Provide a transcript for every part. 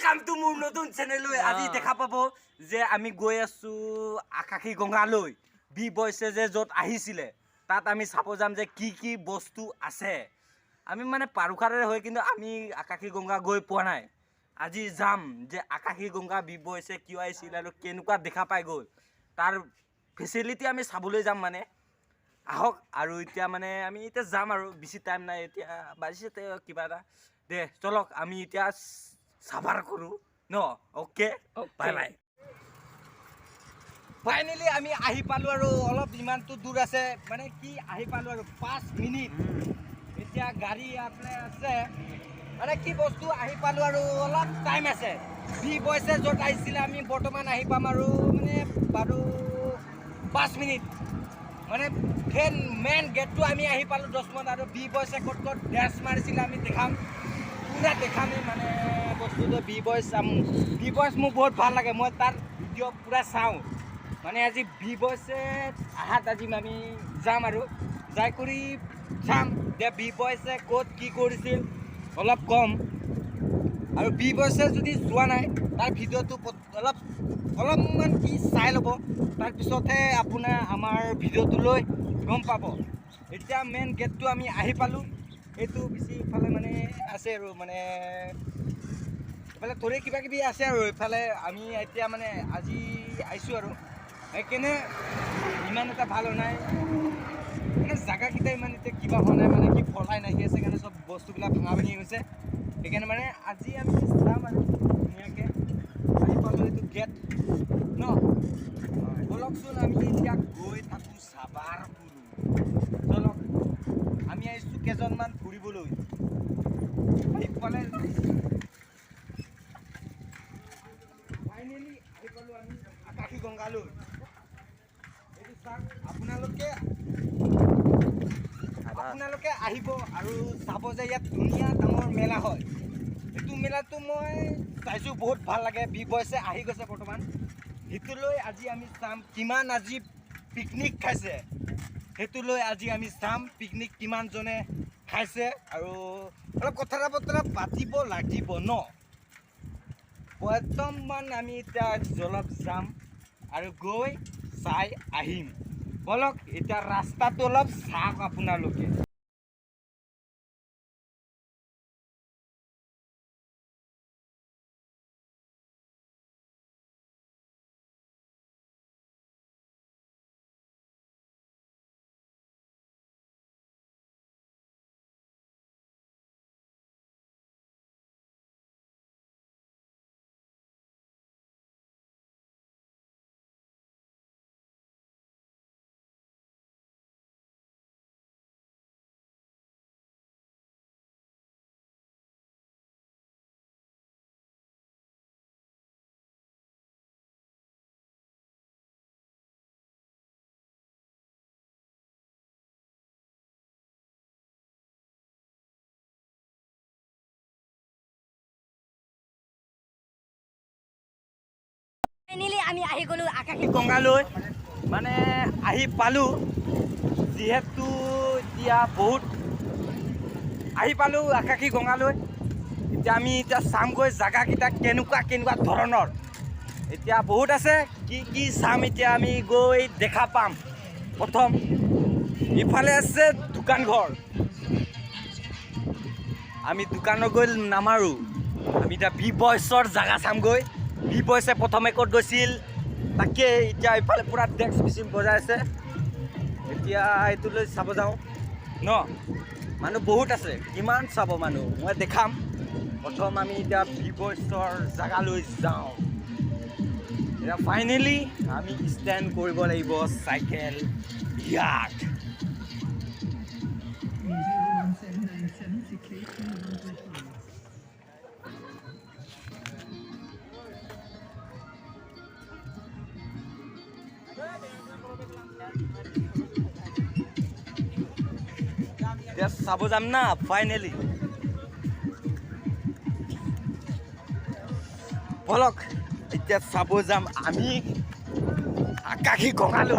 welcome to মোৰ নতুন চেনেললৈ আজি দেখা পাব যে আমি গৈ আছো আকাশী গঙ্গালৈ বি বয়ছে যে য'ত আহিছিলে তাত আমি চাব যাম যে কি কি বস্তু আছে আমি মানে পাৰুখাৰে হয় কিন্তু আমি আকাশী গঙ্গা গৈ পোৱা নাই আজি যাম যে আকাশী গঙ্গা বি বয়ছে কিয় আহিছিল আৰু কেনেকুৱা দেখা পাই গ'ল তাৰ ফেচিলিটি আমি চাবলৈ যাম মানে আহক আৰু এতিয়া মানে আমি এতিয়া যাম আৰু বেছি টাইম নাই এতিয়া বাজিছে কিবা এটা দে চলক আমি এতিয়া সাভাৰ কৰো ন ওকে বাই বাই ফাইনালি আমি আহি পালো আৰু অলপ ইমানটো দূৰ আছে মানে কি আহি পালো আৰু 5 মিনিট এতিয়া গাড়ী আপলে আছে মানে কি বস্তু আহি পালো আৰু অলপ টাইম আছে বি বয়ছে য'ত আহিছিলে আমি বৰ্তমান আহি পাম আৰু মানে বাৰু 5 মিনিট মানে মেন গেটটো আমি আহি পালো 10 মিনিট আৰু বি বয়ছে ক'ত ক'ত ড্যাশ মাৰিছিলে আমি দেখাম পুৰা দেখামেই মানে বস্তুটো বি বয়ছ মোক বহুত ভাল লাগে মই তাৰ ভিডিঅ' পুৰা চাওঁ মানে আজি বি বয়ছে আহাত আজি আমি যাম আৰু যাই কৰি চাম যে বি বয়ছে ক'ত কি কৰিছিল অলপ কম আৰু বি বয়ছে যদি যোৱা নাই তাৰ ভিডিঅ'টো অলপমান কি চাই ল'ব তাৰপিছতহে আপোনাৰ আমাৰ ভিডিঅ'টোলৈ গম পাব এতিয়া মেইন গেটটো আমি আহি পালোঁ এইটো বেছি ইফালে মানে আছে আৰু মানে ইফালে থোৰে কিবা কিবি আছে আৰু ইফালে আমি এতিয়া মানে আজি আহিছোঁ আৰু সেইকাৰণে ইমান এটা ভাল হোৱা নাই মানে জাগাকেইটা ইমান এতিয়া কিবা হোৱা নাই মানে কি ফলাই নাহি আছে কাৰণে চব বস্তুবিলাক ভাঙা ভাঙি গৈছে সেইকাৰণে মানে আজি আমি যাম আৰু ধুনীয়াকৈ আহি পালোঁ এইটো গেট ন বলকচোন আমি এতিয়া গৈ থাকোঁ সাভাৰ চলক আমি আহিছোঁ কেইজনমান ফুৰিবলৈ সেইফালে ফাইনেলি আহি পালোঁ আমি আকাশী গঙ্গালৈ এইটো চাওক আপোনালোকে আহিব আৰু চাব যে ইয়াত ধুনীয়া ডাঙৰ মেলা হয় এইটো মেলাটো মই চাইছোঁ বহুত ভাল লাগে বি বয়ছে আহি গৈছে বৰ্তমান সেইটোলৈ আজি আমি চাম কিমান আজি পিকনিক খাইছে সেইটোলৈ আজি আমি চাম পিকনিক কিমানজনে খাইছে আৰু অলপ কথা বতৰা পাতিব লাগিব ন বৰ্তমান আমি এতিয়া জলপ যাম আৰু গৈ চাই আহিম বলক এতিয়া ৰাস্তাটো অলপ চাওক আপোনালোকে ফাইনেলি আমি আহি গ'লো আকাশী গঙ্গালৈ মানে আহি পালোঁ যিহেতু এতিয়া বহুত আহি পালোঁ আকাশী গঙ্গালৈ এতিয়া আমি এতিয়া চামগৈ জাগাকেইটা কেনেকুৱা ধৰণৰ এতিয়া বহুত আছে কি চাম এতিয়া আমি গৈ দেখা পাম প্ৰথম ইফালে আছে দোকান ঘৰ আমি দোকানত গৈ নামাৰোঁ আমি এতিয়া বি বয়ছৰ জাগা চামগৈ বি বয়ছে প্ৰথমে ক'ত গৈছিল তাকে এতিয়া ইফালে পূৰা ডেক্স মেচিন বজাই আছে এতিয়া এইটোলৈ চাব যাওঁ ন মানুহ বহুত আছে কিমান চাব মানুহ মই দেখাম প্ৰথম আমি এতিয়া বি বয়ছৰ জাগালৈ যাওঁ এতিয়া ফাইনেলি আমি ষ্টেণ্ড কৰিব লাগিব চাইকেল ইয়াত এতিয়া চাব যাম না ফাইনেলি বলক এতিয়া চাব যাম আমি আকাশী গঙ্গালৈ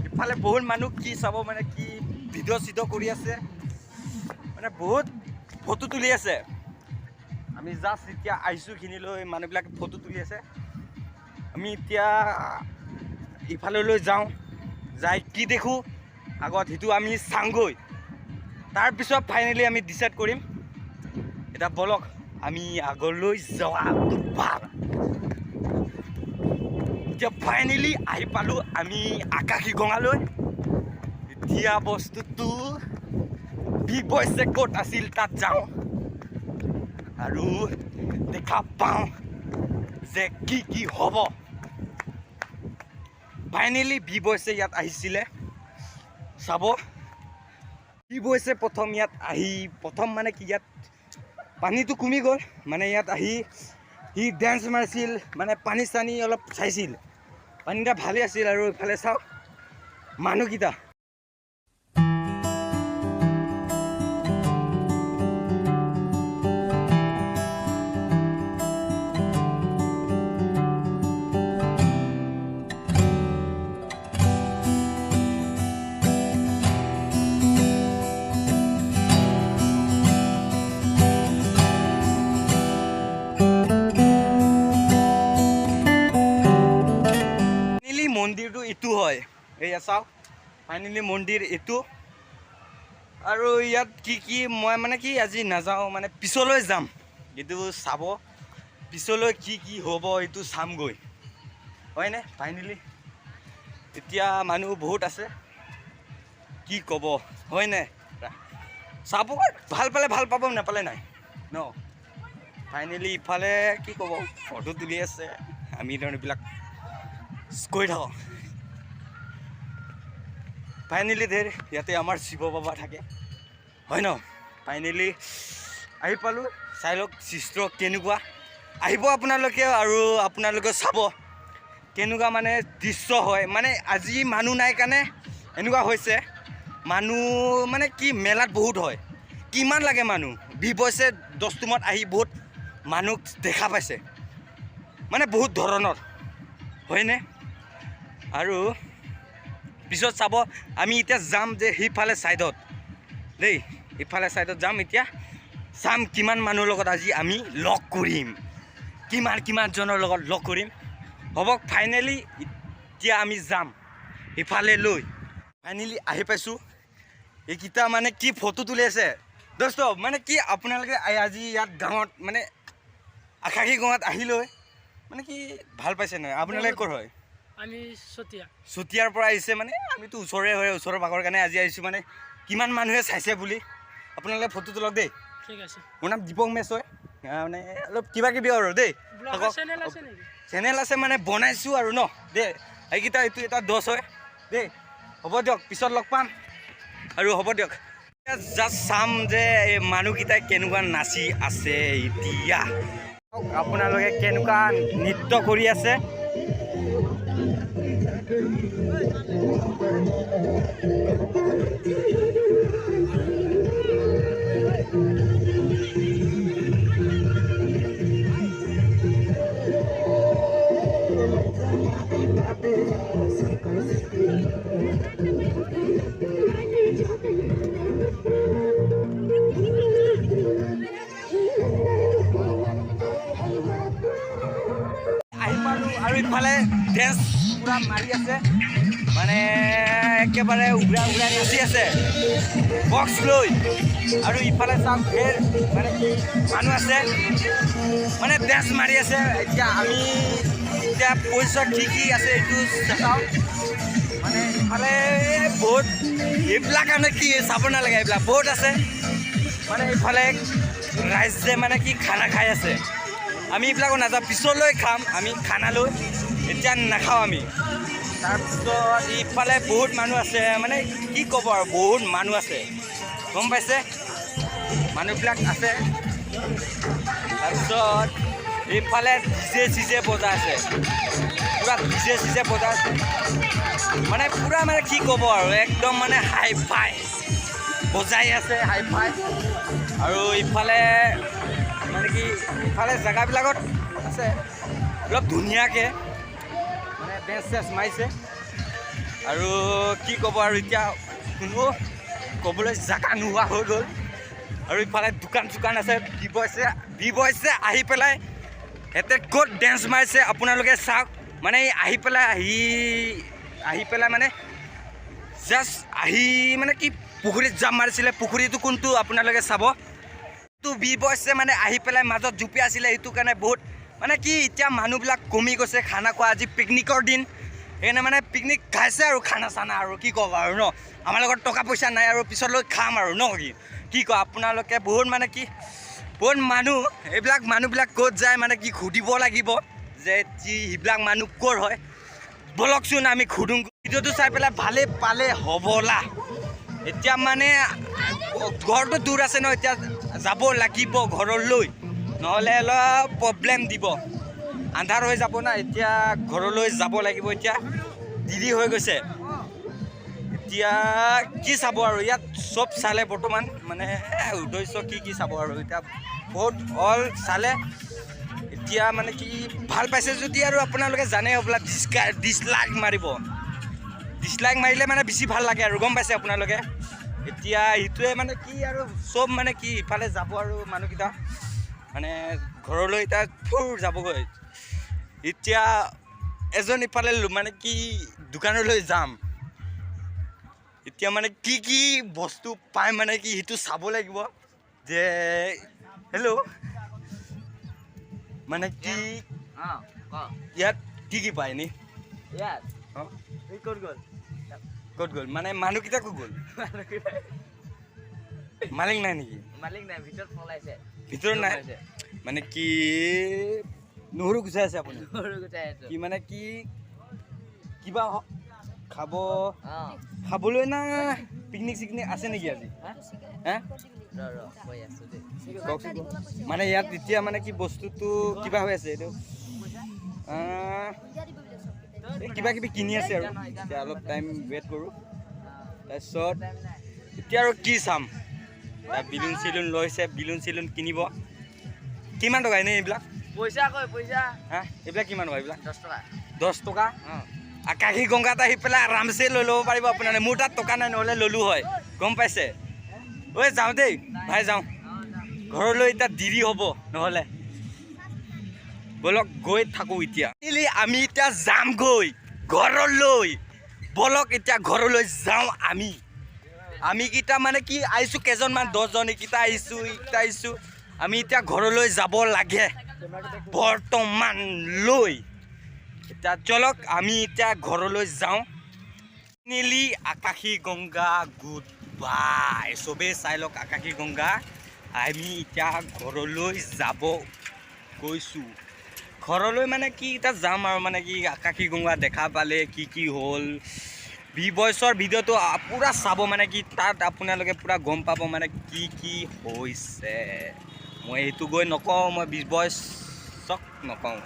ইফালে বহুত মানুহ কি চাব মানে কি ভিডিঅ' চিডিঅ' কৰি আছে মানে বহুত ফটো তুলি আছে আমি জাষ্ট এতিয়া আহিছোঁ খিনিলৈ মানুহবিলাকে ফটো তুলি আছে আমি এতিয়া ইফাললৈ যাওঁ যাই কি দেখোঁ আগত সেইটো আমি চাওঁগৈ তাৰপিছত ফাইনেলি আমি ডিচাইড কৰিম এতিয়া বলক আমি আগলৈ যোৱাটো ভাল এতিয়া ফাইনেলি আহি পালোঁ আমি আকাশীগঙ্গালৈ এতিয়া বস্তুটো বিগ বইছে ক'ত আছিল তাত যাওঁ আৰু দেখা পাওঁ যে কি হ'ব ফাইনেলি বি বইছে ইয়াত আহিছিলে চাব বি বইছে প্ৰথম ইয়াত আহি প্ৰথম মানে কি ইয়াত পানীটো কমি গ'ল মানে ইয়াত আহি সি ডেন্স মাৰিছিল মানে পানী চানী অলপ চাইছিল পানীটা ভালেই আছিল আৰু ইফালে চাওক মানুহকেইটা মন্দিৰটো এইটো হয় এয়া চাওক ফাইনেলি মন্দিৰ এইটো আৰু ইয়াত কি মই মানে কি আজি নাযাওঁ মানে পিছলৈ যাম এইটো চাব পিছলৈ কি হ'ব এইটো চামগৈ হয়নে ফাইনেলি এতিয়া মানুহ বহুত আছে কি ক'ব হয়নে চাব ভাল পালে ভাল পাব নাপালে নাই ন ফাইনেলি ইফালে কি ক'ব ফটো তুলি আছে আমি এইবিলাক কৈ থাকক ফাইনেলি ধেৰ ইয়াতে আমাৰ শিৱ বাবা থাকে হয় ন ফাইনেলি আহি পালোঁ চাই লওক চিত্ৰ কেনেকুৱা আহিব আপোনালোকে আৰু আপোনালোকে চাব কেনেকুৱা মানে দৃশ্য হয় মানে আজি মানুহ নাই কাৰণে এনেকুৱা হৈছে মানুহ মানে কি মেলাত বহুত হয় কিমান লাগে মানুহ বি বইছে 10 টোমত আহি বহুত মানুহ দেখা পাইছে মানে বহুত ধৰণৰ হয়নে আৰু পিছত চাব আমি এতিয়া যাম যে সেইফালে ছাইডত দেই ইফালে ছাইডত যাম এতিয়া চাম কিমান মানুহৰ লগত আজি আমি লগ কৰিম কিমানজনৰ লগত লগ কৰিম হ'ব ফাইনেলি এতিয়া আমি যাম ইফালে লৈ ফাইনেলি আহি পাইছোঁ এইকেইটা মানে কি ফটো তুলি আছে দোস্ত মানে কি আপোনালোকে আজি ইয়াত গাঁৱত মানে আকাশীগঙ্গাত আহিলৈ মানে কি ভাল পাইছে নহয় আপোনালোকে ক'ৰ হয় আমি চতিয়াৰ পৰা আহিছে মানে আমিতো ওচৰৰে হয় ওচৰৰ ভাগৰ কাৰণে আজি আহিছোঁ মানে কিমান মানুহে চাইছে বুলি আপোনালোকে ফটো তোলক দেই ঠিক আছে মোৰ নাম দীপক মেচ হয় মানে অলপ কিবাকিবি আৰু দেই চেনেল আছে মানে বনাইছোঁ আৰু ন দেই এইকেইটা এইটো এটা 10 হয় দেই হ'ব দিয়ক পিছত লগ পাম আৰু হ'ব দিয়ক জাষ্ট চাম যে এই মানুহকেইটাই কেনেকুৱা নাচি আছে এতিয়া আপোনালোকে কেনেকুৱা নৃত্য কৰি আছে আৰু ইফালে ডেন্স পুৰা মাৰি আছে মানে একেবাৰে উৰা নাচি আছে বক্স লৈ আৰু ইফালে চাওক ধেৰ মানে মানুহ আছে মানে ডেন্স মাৰি আছে এতিয়া আমি এতিয়া পইচা কি আছে এইটো চাওঁ মানে ইফালে বহুত এইবিলাক মানে কি চাব নালাগে এইবিলাক বহুত আছে মানে ইফালে ৰাইজে মানে কি খানা খাই আছে আমি এইবিলাকো নাযাওঁ পিছলৈ খাম আমি খানালৈ এতিয়া নাখাওঁ আমি তাৰপিছত ইফালে বহুত মানুহ আছে মানে কি ক'ব আৰু বহুত মানুহ আছে গম পাইছে মানুহবিলাক আছে তাৰপিছত এইফালে ডিজে বজাই আছে পুৰা ডিজে বজাই আছে মানে পুৰা মানে কি ক'ব আৰু একদম মানে হাই ফাই বজাই আছে হাই ফাই আৰু ইফালে মানে কি ইফালে জেগাবিলাকত আছে অলপ ধুনীয়াকৈ মানে ডেন্স চেন্স মাৰিছে আৰু কি ক'ব আৰু এতিয়া কোনো ক'বলৈ জেগা নোহোৱা হৈ গ'ল আৰু ইফালে দোকান চোকান আছে বি বয়ছে আহি পেলাই সিহঁতে ক'ত ডেন্স মাৰিছে আপোনালোকে চাওক মানে আহি পেলাই মানে জাষ্ট আহি মানে কি পুখুৰীত জাপ মাৰিছিলে পুখুৰীটো কোনটো আপোনালোকে চাব তো বি বয়ছে মানে আহি পেলাই মাজত জুপি আছিলে সেইটো কাৰণে বহুত মানে কি এতিয়া মানুহবিলাক কমি গৈছে খানা খোৱা আজি পিকনিকৰ দিন সেইকাৰণে মানে পিকনিক খাইছে আৰু খানা চানা আৰু কি ক'ব আৰু ন আমাৰ লগত টকা পইচা নাই আৰু পিছলৈ খাম আৰু ন কি কয় আপোনালোকে বহুত মানে কি বহুত এইবিলাক মানুহবিলাক ক'ত যায় মানে কি সুধিব লাগিব যে সেইবিলাক মানুহ ক'ৰ হয় বলকচোন আমি সুধোঁ ভিডিঅ'টো চাই পেলাই ভালে পালে হ'বলা এতিয়া মানে ঘৰটো দূৰ আছে ন এতিয়া যাব লাগিব ঘৰলৈ নহ'লে অলপ প্ৰব্লেম দিব আন্ধাৰ হৈ যাব না এতিয়া ঘৰলৈ যাব লাগিব এতিয়া দেৰি হৈ গৈছে এতিয়া কি চাব আৰু ইয়াত চব চালে বৰ্তমান মানে উদ্দেশ্য কি চাব আৰু এতিয়া বহুত অল চালে এতিয়া মানে কি ভাল পাইছে যদি আৰু আপোনালোকে জানে হ'বলা ডিছলাইক মাৰিলে মানে বেছি ভাল লাগে আৰু গম পাইছে আপোনালোকে এতিয়া সেইটোৱে মানে কি আৰু চব মানে কি ইফালে যাব আৰু মানুহকেইটা মানে ঘৰলৈ এতিয়া যাবগৈ এতিয়া এজন ইফালে মানে কি দোকানলৈ যাম এতিয়া মানে কি বস্তু পায় মানে কি সেইটো চাব লাগিব যে হেল্ল' মানে কি ইয়াত কি পায় নি ক'ত গ'ল মানে মানুহকেইটা ক'ত গ'ল মালিক নাই নেকি ভিতৰত নাই মানে কি নহৰু গুচাই আছে আপুনি কি মানে কি কিবা খাবলৈ না পিকনিক চিকনিক আছে নেকি আজি হে মানে ইয়াত এতিয়া মানে কি বস্তুটো কিবা হৈ আছে এইটো কিবা কিবি কিনি আছে আৰু এতিয়া অলপ টাইম ৱেইট কৰোঁ তাৰপিছত এতিয়া আৰু কি চাম বিলুন চিলুন লৈছে বিলুন চিলুন কিনিব কিমান টকা এনেই এইবিলাক হা এইবিলাক কিমান টকা এইবিলাক 10 টকা আকাশী গংগাত আহি পেলাই আৰামছে লৈ ল'ব পাৰিব আপোনালোকে মোৰ তাত টকা নাই নহ'লে ল'লোঁ হয় গম পাইছে ঐ যাওঁ দেই ভাই যাওঁ ঘৰলৈ এতিয়া দেৰি হ'ব নহ'লে বলক গৈ থাকোঁ এতিয়া আমি এতিয়া যামগৈ ঘৰলৈ বলক এতিয়া ঘৰলৈ যাওঁ আমি কেইটা মানে কি আহিছোঁ কেইজনমান 10জন এইকেইটা আহিছোঁ আমি এতিয়া ঘৰলৈ যাব লাগে বৰ্তমানলৈ এতিয়া চলক আমি এতিয়া ঘৰলৈ যাওঁ নীলি আকাশী গংগা গুড বাই চবেই চাই লওক আকাশী গংগা আমি এতিয়া ঘৰলৈ যাব গৈছোঁ ঘৰলৈ মানে কি এতিয়া যাম আৰু মানে কি আকাশী গংগা দেখা পালে কি হ'ল বি বয়ছৰ ভিডিঅ'টো পূৰা চাব মানে কি তাত আপোনালোকে পূৰা গম পাব মানে কি হৈছে মই সেইটো গৈ নকওঁ মই বি বয়ছক নকওঁ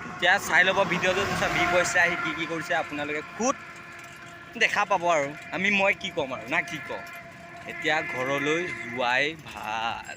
এতিয়া চাই ল'ব ভিডিঅ'টো বি বয়ছে আহি কি কৰিছে আপোনালোকে খুদ দেখা পাব আৰু মই কি ক'ম আৰু না কি কওঁ এতিয়া ঘৰলৈ যোৱাই ভাল